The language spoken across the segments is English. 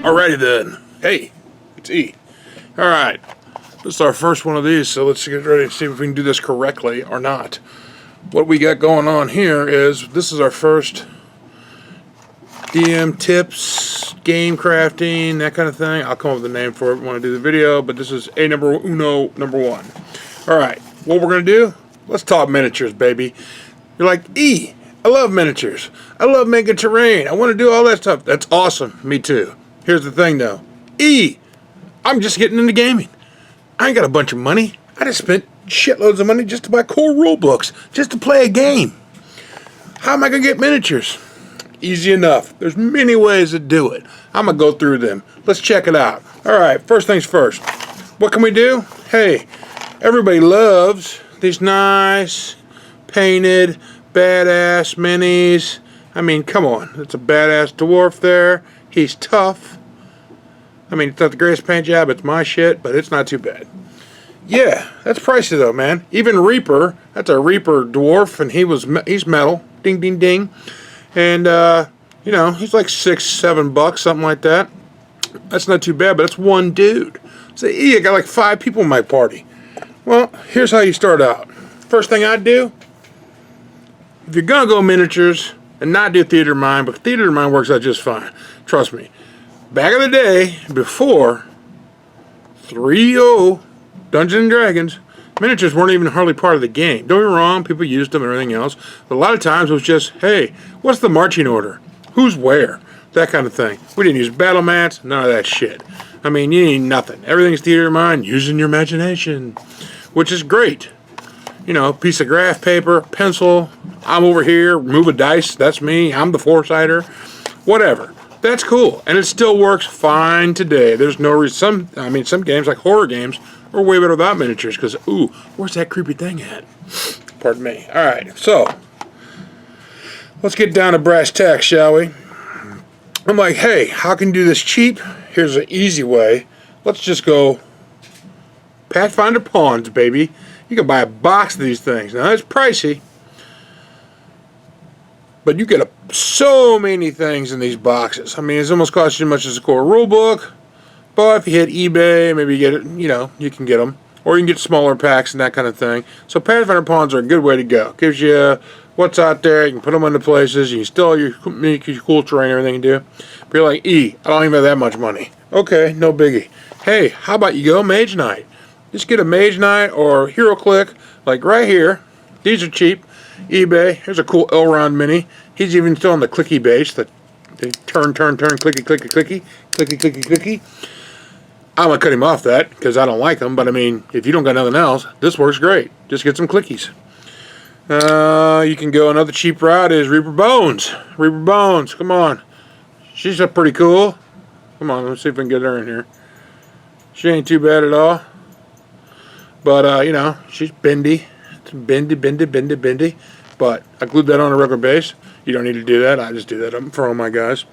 Alrighty then. Hey, it's E. Alright, this is our first one of these, so let's get ready to see if we can do this correctly or not. What we got going on here is, this is our first DM tips, game crafting, that kind of thing. I'll come up with a name for it when I do the video, but this is number one. Alright, what we're going to do, let's talk miniatures, baby. You're like, E, I love miniatures. I love making terrain. I want to do all that stuff. That's awesome. Me too. Here's the thing though. E, I'm just getting into gaming. I ain't got a bunch of money. I just spent shitloads of money just to buy cool rule books, just to play a game. How am I going to get miniatures? Easy enough. There's many ways to do it. I'm going to go through them. Let's check it out. Alright, first things first. What can we do? Hey, everybody loves these nice, painted, badass minis. I mean, come on. It's a badass dwarf there. He's tough. I mean, it's not the greatest paint job. It's my shit, but it's not too bad. Yeah, that's pricey though, man. Even Reaper, that's a Reaper dwarf, and he's metal. Ding, ding, ding. And, you know, he's like $6-7, something like that. That's not too bad, but that's one dude. So, I got like 5 people in my party. Well, here's how you start out. First thing I'd do, if you're going to go miniatures and not do theater of mind, but theater of mind works out just fine. Trust me. Back in the day, before 3.0 Dungeons and Dragons, miniatures weren't even hardly part of the game. Don't get me wrong, people used them and everything else. But a lot of times it was just, hey, what's the marching order? Who's where? That kind of thing. We didn't use battle mats, none of that shit. I mean, you need nothing. Everything's theater of mind, using your imagination, which is great. You know, piece of graph paper, pencil, I'm over here, move a dice, that's me, I'm the foresighter, whatever. That's cool, and it still works fine today. There's no reason, some games, like horror games, are way better without miniatures, because, ooh, where's that creepy thing at? Pardon me. Alright, so, let's get down to brass tacks, shall we? I'm like, hey, how can you do this cheap? Here's an easy way. Let's just go Pathfinder Pawns, baby. You can buy a box of these things. Now, it's pricey, but you get so many things in these boxes. I mean, it's almost cost you as much as a core rule book, but if you hit eBay, maybe you get it, you know, you can get them. Or you can get smaller packs and that kind of thing. So Pathfinder Pawns are a good way to go. Gives you what's out there, you can put them into places, you can still make your cool terrain and everything you do. But you're like, E, I don't even have that much money. Okay, no biggie. Hey, how about you go Mage Knight? Just get a Mage Knight or HeroClick, like right here. These are cheap. eBay. Here's a cool Elrond mini. He's even still on the clicky base. The turn, clicky, clicky, clicky, clicky, clicky, clicky. I'm going to cut him off that because I don't like them. But I mean, if you don't got nothing else, this works great. Just get some clickies. You can go another cheap route is Reaper Bones. Reaper Bones, come on. She's pretty cool. Come on, let's see if we can get her in here. She ain't too bad at all. But, you know, she's bendy. It's bendy. But I glued that on a regular base. You don't need to do that. I just do that for all my guys.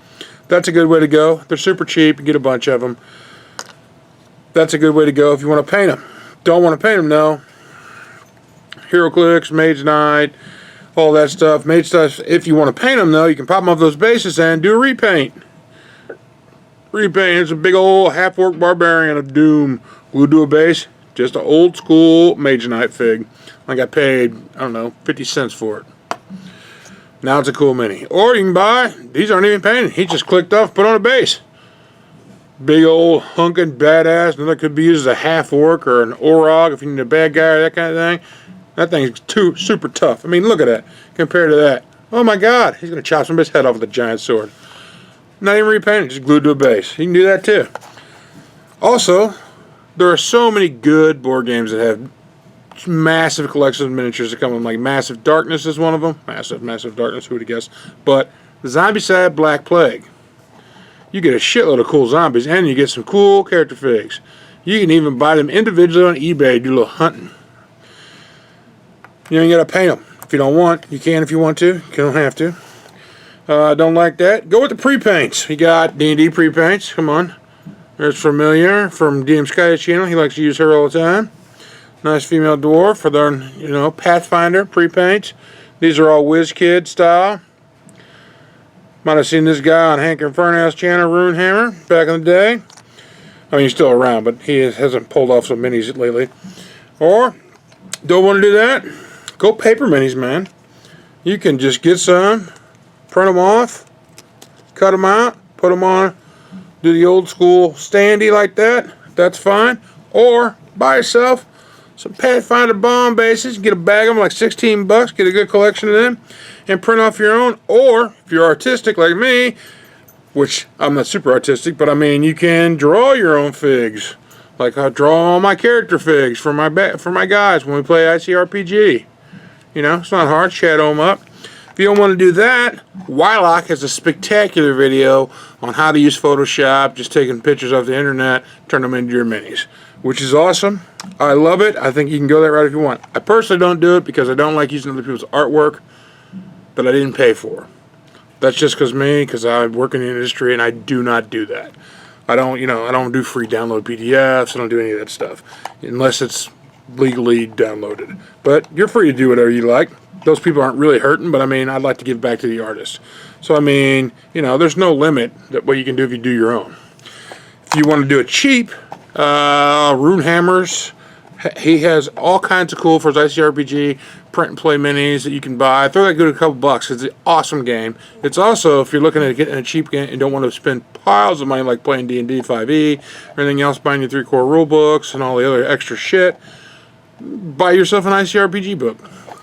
That's a good way to go. They're super cheap. You get a bunch of them. That's a good way to go if you want to paint them. Don't want to paint them, no. HeroClix, Mage Knight, all that stuff. Mage stuff. If you want to paint them, though, you can pop them off those bases and do a repaint. Repaint. It's a big old half-orc barbarian of Doom glued to a base. Just an old school Mage Knight fig. I got paid, I don't know, 50 cents for it. Now it's a cool mini. Or you can buy, these aren't even painted. He just clicked off, put on a base. Big old hunkin' badass. Another could be used as a half-orc or an Orog if you need a bad guy or that kind of thing. That thing's super tough. I mean, look at that compared to that. Oh my god, he's going to chop somebody's head off with a giant sword. Not even repainted, just glued to a base. You can do that too. Also, there are so many good board games that have massive collections of miniatures that come in, like Massive Darkness is one of them. Massive Darkness, who would have guessed? But Zombicide Black Plague. You get a shitload of cool zombies, and you get some cool character figs. You can even buy them individually on eBay, do a little hunting. You ain't got to paint them. If you don't want, you can if you want to. You don't have to. Don't like that. Go with the pre-paints. You got D&D pre-paints. Come on. There's Familiar from DM Sky's channel. He likes to use her all the time. Nice female dwarf for their, you know, Pathfinder pre-paints. These are all WizKid style. Might have seen this guy on Hank and Furness channel, Runehammer, back in the day. I mean, he's still around, but he hasn't pulled off some minis lately. Or, don't want to do that? Go paper minis, man. You can just get some, print them off, cut them out, put them on, do the old school standee like that. That's fine. Or, buy yourself some Pathfinder bomb bases, get a bag of them like 16 bucks, get a good collection of them, and print off your own. Or, if you're artistic like me, which I'm not super artistic, but I mean, you can draw your own figs. Like I draw all my character figs for my guys when we play ICRPG. You know, it's not hard, shadow them up. If you don't want to do that, Wylock has a spectacular video on how to use Photoshop, just taking pictures off the internet, turn them into your minis, which is awesome. I love it. I think you can go that route if you want. I personally don't do it because I don't like using other people's artwork that I didn't pay for. That's just because I work in the industry and I do not do that. I don't do free download PDFs. I don't do any of that stuff unless it's legally downloaded. But you're free to do whatever you like. Those people aren't really hurting, but I mean, I'd like to give back to the artist. So I mean, there's no limit that what you can do if you do your own. If you want to do it cheap, Runehammer's, he has all kinds of cool for his ICRPG print and play minis that you can buy. Throw that good a couple bucks. It's an awesome game. It's also, if you're looking at getting a cheap game and don't want to spend piles of money like playing D&D 5e or anything else, buying your 3-core rule books and all the other extra shit, buy yourself an ICRPG book.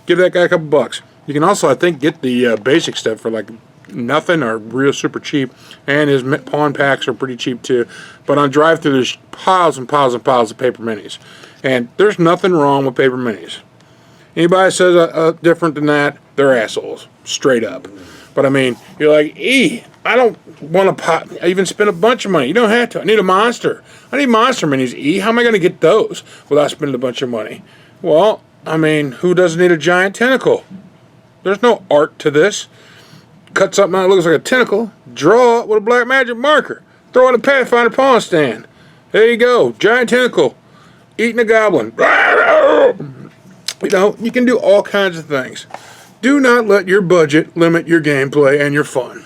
Give that guy a couple bucks. You can also, I think, get the basic stuff for like nothing or real super cheap, and his pawn packs are pretty cheap too. But on drive-thru, there's piles and piles and piles of paper minis, and there's nothing wrong with paper minis. Anybody that says different than that, they're assholes, straight up. But I mean, you're like, I don't want to even spend a bunch of money. You don't have to. I need a monster. I need monster minis, How am I going to get those without spending a bunch of money? Well, I mean, who doesn't need a giant tentacle? There's no art to this. Cut something out that looks like a tentacle, draw it with a black magic marker, throw it in a Pathfinder pawn stand. There you go, giant tentacle, eating a goblin. You can do all kinds of things. Do not let your budget limit your gameplay and your fun.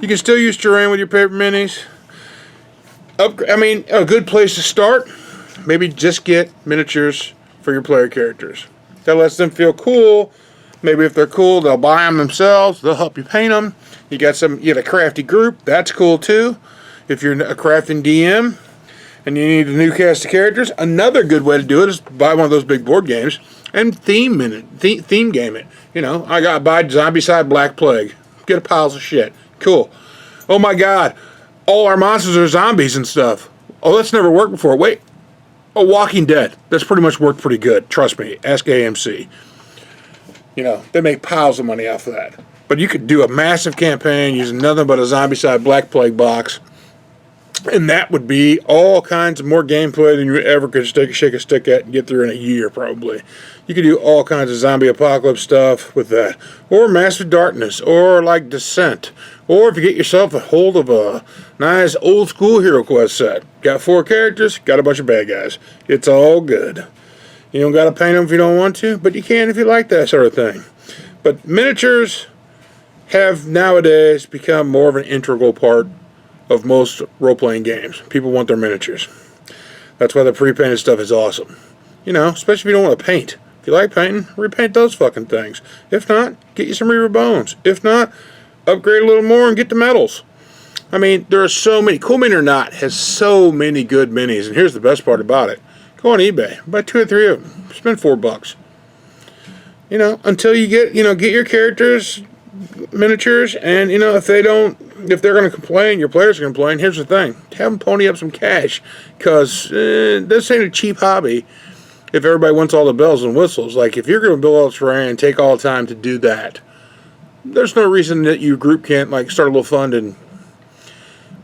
You can still use terrain with your paper minis. A good place to start, maybe just get miniatures for your player characters. That lets them feel cool. Maybe if they're cool, they'll buy them themselves. They'll help you paint them. You got a crafty group. That's cool too. If you're a crafting DM and you need a new cast of characters, another good way to do it is buy one of those big board games and theme game it. I got to buy Zombicide Black Plague. Get a piles of shit. Cool. Oh my God, all our monsters are zombies and stuff. Oh, that's never worked before. Wait. Oh, Walking Dead. That's pretty much worked pretty good. Trust me. Ask AMC. They make piles of money off of that. But you could do a massive campaign using nothing but a Zombicide Black Plague box, and that would be all kinds of more gameplay than you ever could shake a stick at and get through in a year, probably. You could do all kinds of zombie apocalypse stuff with that. Or Massive Darkness, or like Descent. Or if you get yourself a hold of a nice old school Hero Quest set. Got 4 characters, got a bunch of bad guys. It's all good. You don't got to paint them if you don't want to, but you can if you like that sort of thing. But miniatures have nowadays become more of an integral part of most role-playing games. People want their miniatures. That's why the pre-painted stuff is awesome. Especially if you don't want to paint. If you like painting, repaint those fucking things. If not, get you some Reaver Bones. If not, upgrade a little more and get the metals. I mean, there are so many. Cool Mini or Not has so many good minis, and here's the best part about it. Go on eBay, buy 2 or 3 of them. Spend $4. Until you get your characters miniatures, and if they're going to complain, your players are going to complain. Here's the thing: have them pony up some cash, because this ain't a cheap hobby. If everybody wants all the bells and whistles, like if you're going to build all the terrain and take all the time to do that, there's no reason that your group can't start a little fund and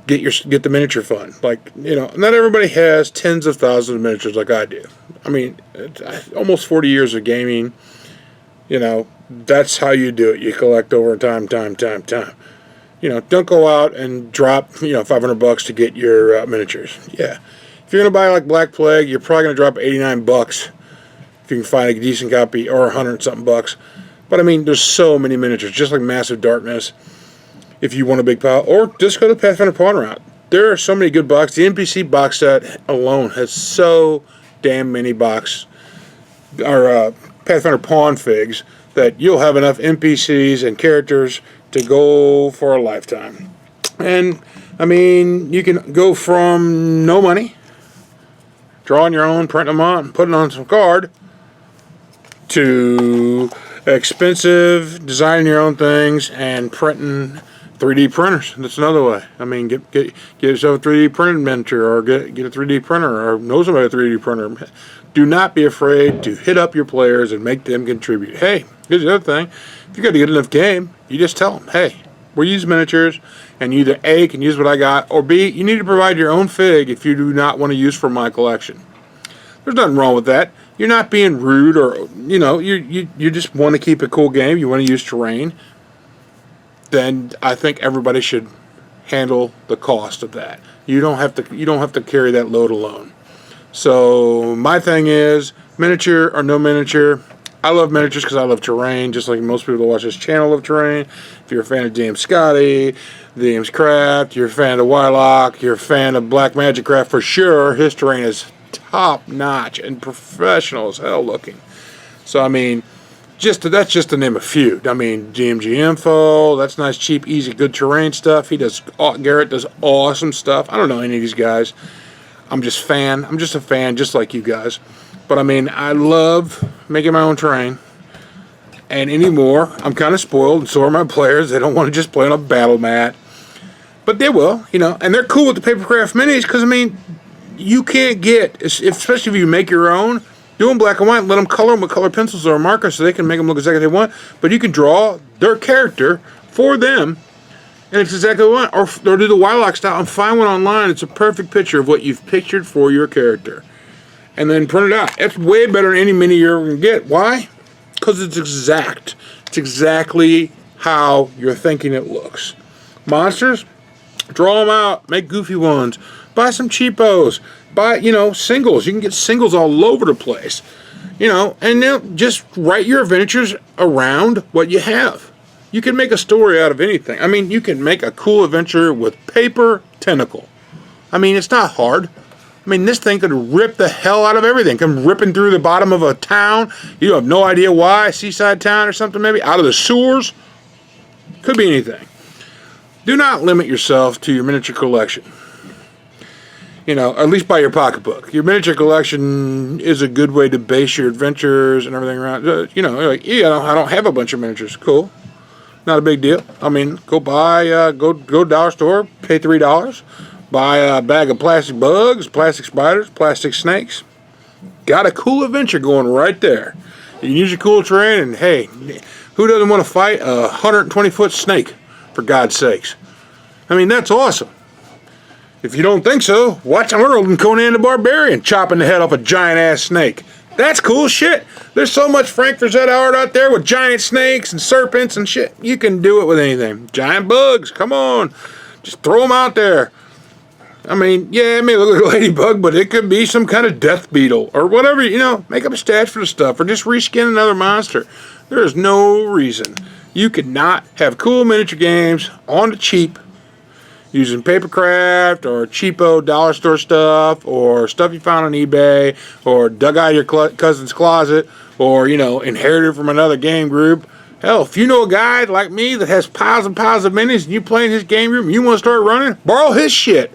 get the miniature fund. Not everybody has tens of thousands of miniatures like I do. I mean, almost 40 years of gaming. That's how you do it. You collect over time. Don't go out and drop $500 to get your miniatures. Yeah, if you're gonna buy like Black Plague, you're probably gonna drop $89 if you can find a decent copy, or $100 something bucks. But I mean, there's so many miniatures, just like Massive Darkness. if you want a big pile, or just go the Pathfinder Pawn route. There are so many good boxes. The NPC box set alone has so damn many Pathfinder Pawn figs that you'll have enough NPCs and characters to go for a lifetime. And, I mean, you can go from no money, drawing your own, printing them out, and putting on some card, to expensive, designing your own things, and printing 3D printers. That's another way. I mean, get yourself a 3D printed miniature, or get a 3D printer, or know somebody with a 3D printer. Do not be afraid to hit up your players and make them contribute. Hey, here's the other thing. If you got a good enough game, you just tell them, hey, we're using miniatures, and you either A, can use what I got, or B, you need to provide your own fig if you do not want to use from my collection. There's nothing wrong with that. You're not being rude, or, you know, you just want to keep a cool game. You want to use terrain. Then I think everybody should handle the cost of that. You don't have to carry that load alone. So my thing is, miniature or no miniature. I love miniatures because I love terrain, just like most people that watch this channel love terrain. If you're a fan of James Scotty, James Craft, you're a fan of Wylock, you're a fan of Black Magic Craft for sure, his terrain is top notch and professional as hell looking. So I mean, that's just to name a few. I mean, GMG Info, that's nice, cheap, easy, good terrain stuff. Garrett does awesome stuff. I don't know any of these guys. I'm just a fan, just like you guys. But I mean, I love making my own terrain. And anymore, I'm kind of spoiled, and so are my players. They don't want to just play on a battle mat. But they will, you know. And they're cool with the Papercraft minis because, I mean, you can't get, especially if you make your own, do them black and white, let them color them with color pencils or markers so they can make them look exactly what they want. But you can draw their character for them, and it's exactly what you want. Or do the Wylock style and find one online. It's a perfect picture of what you've pictured for your character. And then print it out. It's way better than any mini you're ever going to get. Why? Because it's exact. It's exactly how you're thinking it looks. Monsters, draw them out. Make goofy ones. Buy some cheapos. Buy, you know, singles. You can get singles all over the place. You know, and then just write your adventures around what you have. You can make a story out of anything. I mean, you can make a cool adventure with paper tentacle. I mean, it's not hard. I mean, this thing could rip the hell out of everything. Come ripping through the bottom of a town. You have no idea why. Seaside town or something maybe. Out of the sewers. Could be anything. Do not limit yourself to your miniature collection. You know, at least by your pocketbook. Your miniature collection is a good way to base your adventures and everything around. You know, like, yeah, I don't have a bunch of miniatures. Cool. Not a big deal. I mean, go buy, go dollar store, pay $3. Buy a bag of plastic bugs, plastic spiders, plastic snakes. Got a cool adventure going right there. You can use your cool terrain, and hey, who doesn't want to fight a 120-foot snake, for God's sakes? I mean, that's awesome. If you don't think so, watch Arnold and Conan the Barbarian chopping the head off a giant-ass snake. That's cool shit. There's so much Frank Frazetta art out there with giant snakes and serpents and shit. You can do it with anything. Giant bugs, come on. Just throw them out there. I mean, yeah, it may look like a ladybug, but it could be some kind of death beetle or whatever, you know, make up a stats for the stuff or just reskin another monster. There is no reason you could not have cool miniature games on the cheap using Papercraft or cheapo dollar store stuff or stuff you found on eBay or dug out of your cousin's closet or, you know, inherited from another game group. Hell, if you know a guy like me that has piles and piles of minis and you play in his game group and you want to start running, borrow his shit.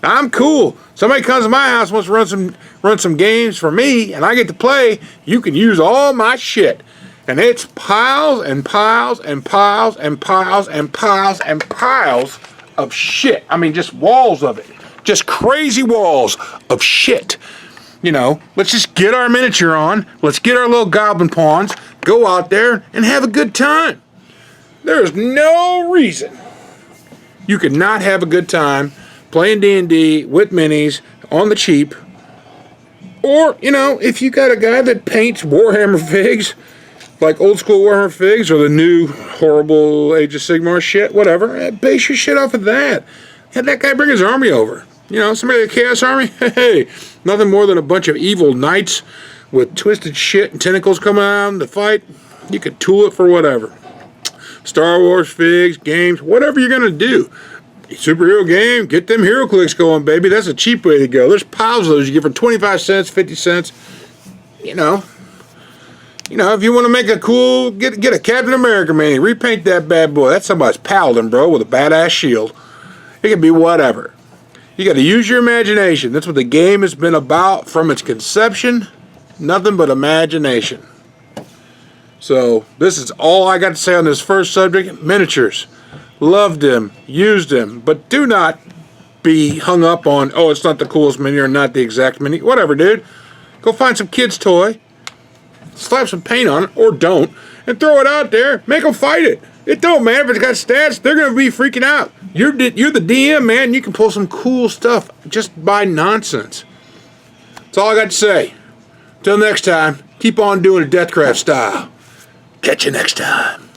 I'm cool. Somebody comes to my house and wants to run some games for me and I get to play, you can use all my shit. And it's piles and piles and piles and piles and piles and piles of shit. I mean, just walls of it. Just crazy walls of shit. You know, let's just get our miniature on. Let's get our little goblin pawns. Go out there and have a good time. There's no reason you could not have a good time playing D&D with minis on the cheap. Or, you know, if you got a guy that paints Warhammer figs, like old school Warhammer figs or the new horrible Age of Sigmar shit, whatever, base your shit off of that. Have that guy bring his army over. You know, somebody in the Chaos Army, hey, nothing more than a bunch of evil knights with twisted shit and tentacles coming out to fight. You could tool it for whatever. Star Wars figs, games, whatever you're going to do. Superhero game, get them hero clicks going, baby. That's a cheap way to go. There's piles of those you get for 25 cents, 50 cents. You know, if you want to make a cool, get a Captain America mini, repaint that bad boy. That's somebody's paladin, bro, with a badass shield. It can be whatever. You got to use your imagination. That's what the game has been about from its conception. Nothing but imagination. So this is all I got to say on this first subject. Miniatures. Loved them, used them, but do not be hung up on, oh, it's not the coolest mini or not the exact mini. Whatever, dude. Go find some kid's toy, slap some paint on it, or don't, and throw it out there. Make them fight it. It don't matter if it's got stats. They're going to be freaking out. You're the DM, man. You can pull some cool stuff just by nonsense. That's all I got to say. Till next time, keep on doing it Deathcraft style. Catch you next time.